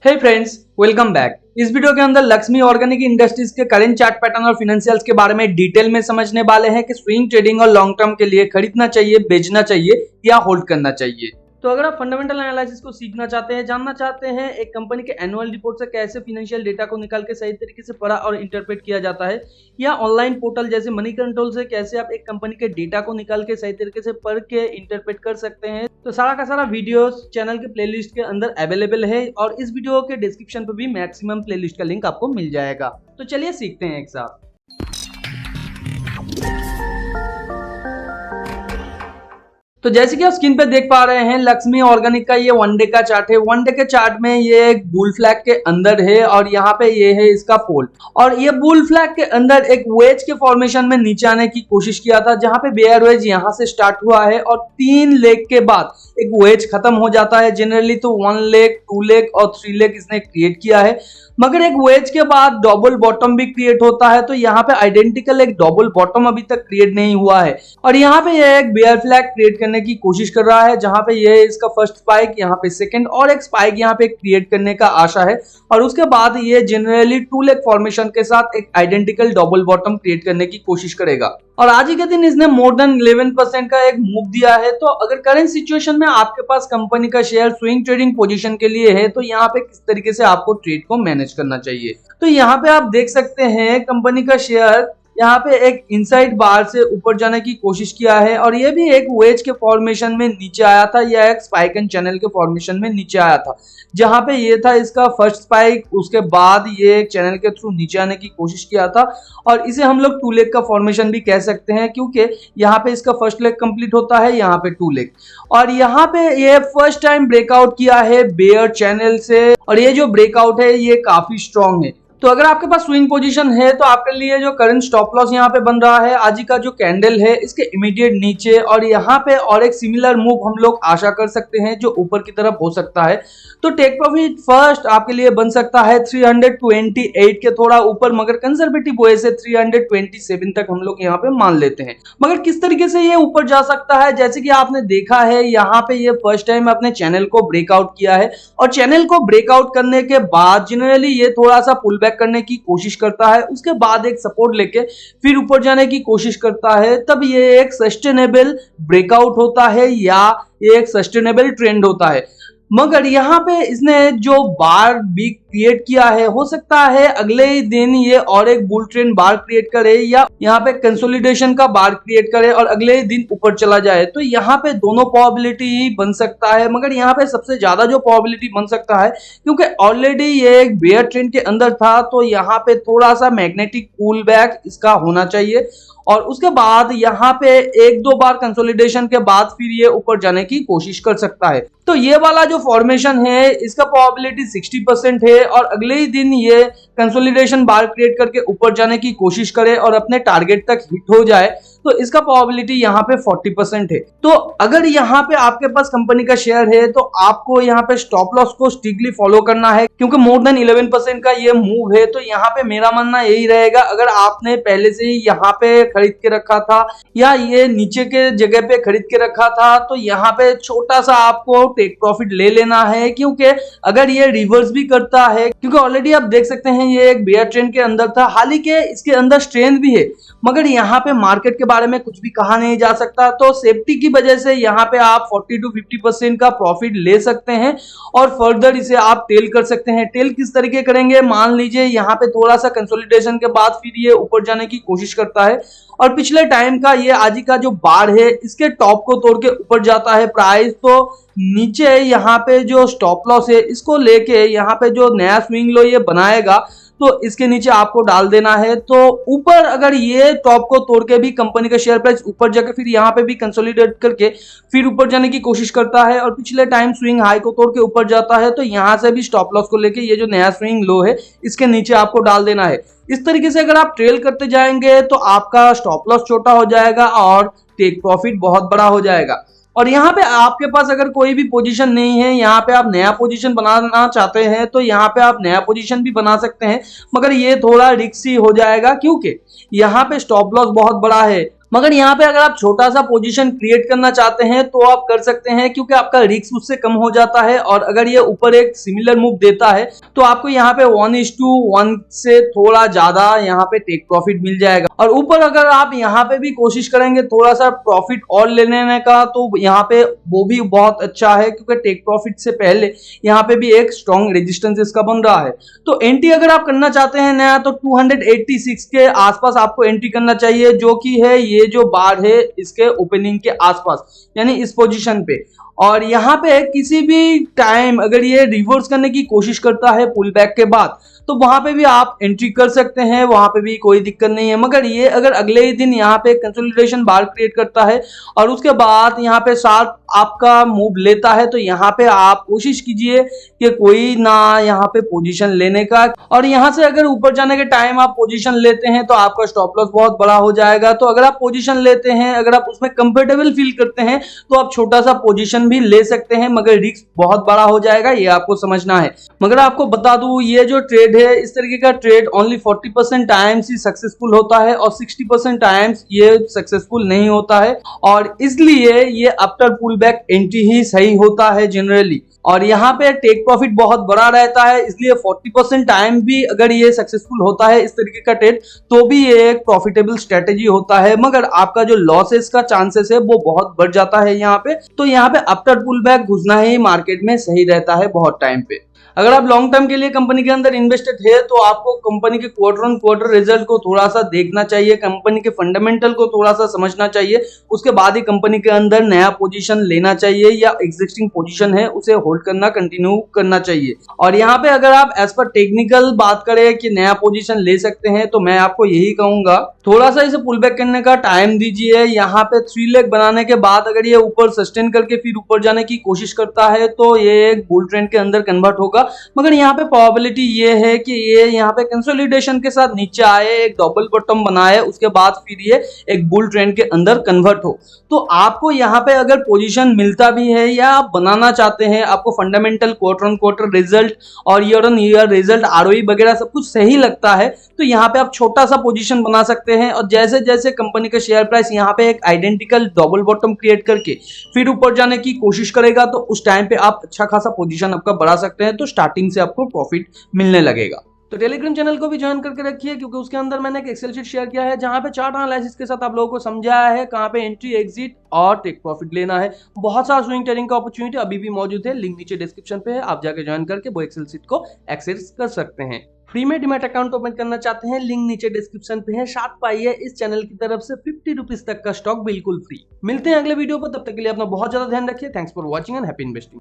हे friends, welcome back. इस video के अंदर लक्ष्मी ऑर्गेनिक इंडस्ट्रीज के करंट चार्ट पैटर्न और फाइनेंशियल्स के बारे में डिटेल में समझने वाले हैं कि स्विंग ट्रेडिंग और लॉन्ग टर्म के लिए खरीदना चाहिए, बेचना चाहिए या होल्ड करना चाहिए। तो अगर आप फंडामेंटल एनालिसिस को सीखना चाहते हैं, जानना चाहते हैं एक कंपनी के एनुअल रिपोर्ट से कैसे फाइनेंशियल डेटा को निकाल के सही तरीके से पढ़ा और इंटरप्रेट किया जाता है, या ऑनलाइन पोर्टल जैसे मनी कंट्रोल से कैसे आप एक कंपनी के डेटा को निकाल के सही तरीके से पढ़ के इंटरप्रेट कर सकते हैं, तो सारा का सारा वीडियोस चैनल के प्लेलिस्ट के अंदर अवेलेबल है और इस वीडियो के डिस्क्रिप्शन पर भी मैक्सिमम प्लेलिस्ट का लिंक आपको मिल जाएगा। तो चलिए सीखते हैं एक साथ। तो जैसे कि आप स्क्रीन पे देख पा रहे हैं, लक्ष्मी ऑर्गेनिक का ये वन डे का चार्ट है। वन डे के चार्ट में ये एक बुल फ्लैग के अंदर है और यहाँ पे ये है इसका पोल, और ये बुल फ्लैग के अंदर एक वेज के फॉर्मेशन में नीचे आने की कोशिश किया था, जहां पे बेयर वेज यहाँ से स्टार्ट हुआ है और 3 लेग के बाद एक वेज खत्म हो जाता है। जनरली तो 1 लेग, 2 लेग और 3 लेग इसने क्रिएट किया है, मगर एक वेज के बाद डबल बॉटम भी क्रिएट होता है। तो यहाँ पे आइडेंटिकल एक डबल बॉटम अभी तक क्रिएट नहीं हुआ है और यहाँ पे ये एक बेयर फ्लैग क्रिएट करने की कोशिश कर रहा है, जहां पे ये इसका फर्स्ट स्पाइक, यहाँ पे सेकंड और एक स्पाइक यहाँ पे क्रिएट करने का आशा है। और उसके बाद ये जनरली 2 लेग फॉर्मेशन के साथ एक आइडेंटिकल डबल बॉटम क्रिएट करने की कोशिश करेगा। और आज ही के दिन इसने मोर देन 11% का एक मूव दिया है। तो अगर करंट सिचुएशन में आपके पास कंपनी का शेयर स्विंग ट्रेडिंग पोजीशन के लिए है, तो यहाँ पे किस तरीके से आपको ट्रेड को मैनेज करना चाहिए। तो यहाँ पे आप देख सकते हैं कंपनी का शेयर यहाँ पे एक इनसाइड बार से ऊपर जाने की कोशिश किया है और ये भी एक वेज के फॉर्मेशन में नीचे आया था, या एक स्पाइक एंड चैनल के फॉर्मेशन में नीचे आया था, जहां पे ये था इसका फर्स्ट स्पाइक। उसके बाद ये एक चैनल के थ्रू नीचे आने की कोशिश किया था और इसे हम लोग 2 लेग का फॉर्मेशन भी कह सकते हैं, क्योंकि यहाँ पे इसका फर्स्ट लेग कंप्लीट होता है, यहाँ पे 2 लेग, और यहाँ पे ये फर्स्ट टाइम ब्रेकआउट किया है बेयर चैनल से, और ये जो ब्रेकआउट है ये काफी स्ट्रॉन्ग है। तो अगर आपके पास स्विंग पोजीशन है तो आपके लिए जो करंट स्टॉप लॉस यहाँ पे बन रहा है, आज का जो कैंडल है इसके इमीडिएट नीचे, और यहाँ पे और एक सिमिलर मूव हम लोग आशा कर सकते हैं जो ऊपर की तरफ हो सकता है। तो टेक प्रॉफिट फर्स्ट आपके लिए बन सकता है 328 के थोड़ा ऊपर, मगर कंजर्वेटिव वे से 327 तक हम लोग यहाँ पे मान लेते हैं। मगर किस तरीके से ये ऊपर जा सकता है, जैसे कि आपने देखा है यहाँ पे ये फर्स्ट टाइम अपने चैनल को ब्रेकआउट किया है और चैनल को ब्रेकआउट करने के बाद जनरली ये थोड़ा सा पुल बैक करने की कोशिश करता है, उसके बाद एक सपोर्ट लेके फिर ऊपर जाने की कोशिश करता है। तब ये एक सस्टेनेबल ब्रेकआउट होता है या ये एक सस्टेनेबल ट्रेंड होता है। मगर यहाँ पे इसने जो बार भी क्रिएट किया है, हो सकता है अगले ही दिन ये और एक बुल ट्रेंड बार क्रिएट करे या यहाँ पे कंसोलिडेशन का बार क्रिएट करे और अगले ही दिन ऊपर चला जाए। तो यहाँ पे दोनों प्रोबेबिलिटी ही बन सकता है, मगर यहाँ पे सबसे ज्यादा जो प्रोबेबिलिटी बन सकता है, क्योंकि ऑलरेडी ये एक बेयर ट्रेंड के अंदर था, तो यहाँ पे थोड़ा सा मैग्नेटिक पुल बैक इसका होना चाहिए और उसके बाद यहाँ पे 1-2 बार कंसोलिडेशन के बाद फिर ये ऊपर जाने की कोशिश कर सकता है। तो ये वाला जो फॉर्मेशन है इसका प्रोबेबिलिटी 60% है और अगले ही दिन ये कंसोलिडेशन बार क्रिएट करके ऊपर जाने की कोशिश करे और अपने टारगेट तक हिट हो जाए, तो इसका प्रोबेबिलिटी यहाँ पे 40% है। तो अगर यहाँ पे आपके पास कंपनी का शेयर है तो आपको यहाँ पे स्टॉप लॉस को स्ट्रिक्टली फॉलो करना है, क्योंकि मोर देन 11% का ये मूव है। तो यहाँ पे मेरा मानना यही रहेगा, अगर आपने पहले से ही यहाँ पे खरीद के रखा था या ये नीचे के जगह पे खरीद के रखा था, तो यहाँ पे छोटा सा आपको टेक प्रॉफिट ले लेना है, क्योंकि अगर ये रिवर्स भी करता है, क्योंकि ऑलरेडी आप देख सकते हैं ये एक बेयर ट्रेंड के अंदर था, हालांकि इसके अंदर स्ट्रेंथ भी है, मगर यहाँ पे मार्केट के बारे में कुछ भी कहा नहीं जा सकता। तो सेफ्टी की वजह से यहाँ पे आप 40 to 50% का प्रॉफिट ले सकते हैं और फर्दर इसे आप टेल कर सकते हैं। टेल किस तरीके करेंगे, मान लीजिए यहाँ पे थोड़ा सा कंसोलिडेशन के बाद फिर ये ऊपर जाने की कोशिश करता है और पिछले टाइम का ये आज का जो बार है इसके टॉप को तोड़ के ऊपर जाता है प्राइस, तो नीचे यहाँ पे जो स्टॉप लॉस है इसको लेके यहाँ पे जो नया स्विंग लो ये बनाएगा, तो इसके नीचे आपको डाल देना है। तो ऊपर अगर ये टॉप को तोड़ के भी कंपनी का शेयर प्राइस ऊपर जाकर फिर यहाँ पे भी कंसोलिडेट करके फिर ऊपर जाने की कोशिश करता है और पिछले टाइम स्विंग हाई को तोड़ के ऊपर जाता है, तो यहाँ से भी स्टॉप लॉस को लेके ये जो नया स्विंग लो है इसके नीचे आपको डाल देना है। इस तरीके से अगर आप ट्रेल करते जाएंगे तो आपका स्टॉप लॉस छोटा हो जाएगा और टेक प्रॉफिट बहुत बड़ा हो जाएगा। और यहाँ पे आपके पास अगर कोई भी पोजीशन नहीं है, यहाँ पे आप नया पोजीशन बनाना चाहते हैं तो यहाँ पे आप नया पोजीशन भी बना सकते हैं, मगर ये थोड़ा रिस्की हो जाएगा, क्योंकि यहाँ पे स्टॉप लॉस बहुत बड़ा है। मगर यहाँ पे अगर आप छोटा सा पोजीशन क्रिएट करना चाहते हैं तो आप कर सकते हैं, क्योंकि आपका रिस्क उससे कम हो जाता है। और अगर ये ऊपर एक सिमिलर मूव देता है तो आपको यहाँ पे 1:1 से थोड़ा ज्यादा यहाँ पे टेक प्रॉफिट मिल जाएगा। और ऊपर अगर आप यहाँ पे भी कोशिश करेंगे थोड़ा सा प्रॉफिट और लेने का, तो यहाँ पे वो भी बहुत अच्छा है, क्योंकि टेक प्रॉफिट से पहले यहाँ पे भी एक स्ट्रॉन्ग रेजिस्टेंस इसका बन रहा है। तो एंट्री अगर आप करना चाहते हैं नया, तो 286 के आसपास आपको एंट्री करना चाहिए, जो कि है ये जो बार है इसके ओपनिंग के आसपास, यानी इस पोजीशन पे। और यहाँ पे किसी भी टाइम अगर ये रिवर्स करने की कोशिश करता है पुल बैक के बाद, तो वहां पे भी आप एंट्री कर सकते हैं, वहां पे भी कोई दिक्कत नहीं है। मगर ये अगर अगले ही दिन यहाँ पे कंसोलिडेशन बार क्रिएट करता है और उसके बाद यहाँ पे शार्प आपका मूव लेता है, तो यहाँ पे आप कोशिश कीजिए कि कोई ना यहाँ पे पोजीशन लेने का। और यहाँ से अगर ऊपर जाने के टाइम आप पोजीशन लेते हैं तो आपका स्टॉप लॉस बहुत बड़ा हो जाएगा। तो अगर आप पोजीशन लेते हैं, अगर आप उसमें कंफर्टेबल फील करते हैं, तो आप छोटा सा पोजीशन भी ले सकते हैं, मगर रिस्क बहुत बड़ा हो जाएगा, ये आपको समझना है। मगर आपको बता दूं, ये जो ट्रेड है, इस तरीके का ट्रेड ओनली 40% टाइम्स ही सक्सेसफुल होता है और 60% टाइम्स ये सक्सेसफुल नहीं होता है। और इसलिए ये आफ्टर पुल बैक एंट्री ही सही होता है जनरली। और यहाँ पे टेक प्रॉफिट बहुत बड़ा रहता है, इसलिए 40% टाइम भी अगर ये सक्सेसफुल होता है इस तरीके का ट्रेड, तो भी ये एक प्रॉफिटेबल स्ट्रेटेजी होता है। मगर आपका जो लॉसेस का चांसेस है वो बहुत बढ़ जाता है यहाँ पे। तो यहाँ पे आफ्टर पुल बैक घुसना ही मार्केट में सही रहता है बहुत टाइम पे। अगर आप लॉन्ग टर्म के लिए कंपनी के अंदर इन्वेस्टेड है, तो आपको कंपनी के क्वार्टर ऑन क्वार्टर रिजल्ट को थोड़ा सा देखना चाहिए, कंपनी के फंडामेंटल को थोड़ा सा समझना चाहिए, उसके बाद ही कंपनी के अंदर नया पोजीशन लेना चाहिए, या एग्जिस्टिंग पोजीशन है उसे होल्ड करना कंटिन्यू करना चाहिए। और यहाँ पे अगर आप एज पर टेक्निकल बात करें कि नया पोजीशन ले सकते हैं, तो मैं आपको यही कहूंगा थोड़ा सा इसे पुल बैक करने का टाइम दीजिए। यहाँ पे 3 लेग बनाने के बाद अगर ये ऊपर सस्टेन करके फिर ऊपर जाने की कोशिश करता है, तो ये एक बुल ट्रेंड के अंदर कन्वर्ट होगा। मगर यहाँ पे प्रोबेबिलिटी ये है कि ये यहाँ पे कंसोलिडेशन के साथ नीचे आए, एक डबल बॉटम बनाए, उसके बाद फिर ये एक बुल ट्रेंड के अंदर कन्वर्ट हो। तो आपको यहाँ पे अगर पोजीशन मिलता भी है या आप बनाना चाहते हैं, आपको fundamental quarter on quarter result और year on year result, ROE वगैरह सब कुछ सही लगता है, तो यहाँ पे आप छोटा सा पोजीशन बना सकते हैं। और जैसे जैसे कंपनी का शेयर प्राइस यहाँ पे एक आइडेंटिकल डबल बॉटम क्रिएट करके फिर ऊपर जाने की कोशिश करेगा, तो उस टाइम पे आप अच्छा खासा पोजीशन आपका बढ़ा सकते हैं, तो स्टार्टिंग से आपको प्रॉफिट मिलने लगेगा। तो टेलीग्राम चैनल को भी ज्वाइन करके रखिए, क्योंकि उसके अंदर मैंने एक एक्सेल शीट शेयर किया है जहां पे चार्ट एनालिसिस के साथ आप लोगों को समझाया है कहां पे एंट्री, एग्जिट और टेक प्रॉफिट लेना है। बहुत सारा स्विंग ट्रेडिंग का अपॉर्चुनिटी अभी भी मौजूद है, लिंक नीचे डिस्क्रिप्शन पे है, आप जाके ज्वाइन करके वो एक्सेल शीट को एक्सेस कर सकते हैं। फ्री में डीमैट अकाउंट ओपन करना चाहते हैं, लिंक नीचे डिस्क्रिप्शन पे है। साथ पाइए इस चैनल की तरफ से 50 रुपीज तक का स्टॉक बिल्कुल फ्री। मिलते हैं अगले वीडियो पर, तब तक के लिए अपना बहुत ज्यादा ध्यान रखिए। Thanks for watching and happy investing.